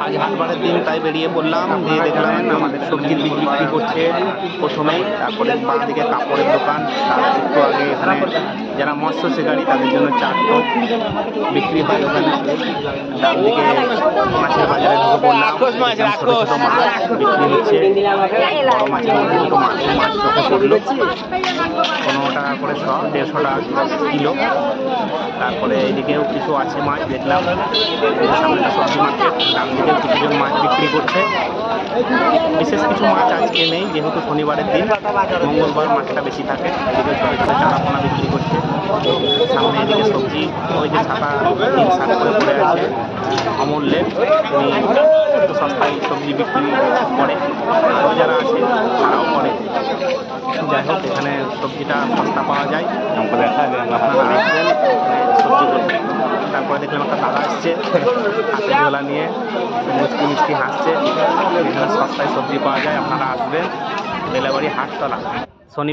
আজ হাটবারের দিন তাই বেরিয়ে পড়লাম, দিয়ে দেখলাম আমাদের সবজির বিক্রি করছে প্রথমেই, তারপরে বাঁ দিকে কাপড়ের দোকান, তার একটু আগে এখানে যারা মৎস্য শিকারী তাদের জন্য চার টোপ বিক্রি হয় ওখানে। ডান দিকে মাছের বাজারে ঢুকে পড়লাম, ছোট ছোট মাছ বিক্রি হচ্ছে, বড় মাছের মধ্যে দুটো মাছ চোখে পড়লো, 15 টাকা করে শ, 150 টাকা কিলো। তারপরে এইদিকেও কিছু আছে মাছ দেখলাম, সামনে সবজি মার্কেট, ডান দিকেও কিছুজন মাছ বিক্রি করছে। বিশেষ কিছু মাছ আজকে নেই, যেহেতু শনিবারের দিন, মঙ্গলবার মাছটা বেশি থাকে। এদিকে ছোটো ছোটো চারাপোনা বিক্রি করছে। সামনে এদিকে সবজি, ওই যে ছাতা 3 শাক করে পড়ে আছে অমূল্যের, উনি একটু সস্তায় সবজি বিক্রি করে, আরও যারা আছে তারাও করে। যাই হোক, এখানে সবজিটা সস্তা পাওয়া যায়, আপনারা আসবেন সবজি করতে। তারপরে দেখলাম একটা দাদা আসছে হাতে ঝোলা নিয়ে, মিষ্টি মিষ্টি হাসছে। এখানে সস্তায় সবজি পাওয়া যায়, আপনারা আসবেন। বেলাবাড়ি হাটতলা। শনিবার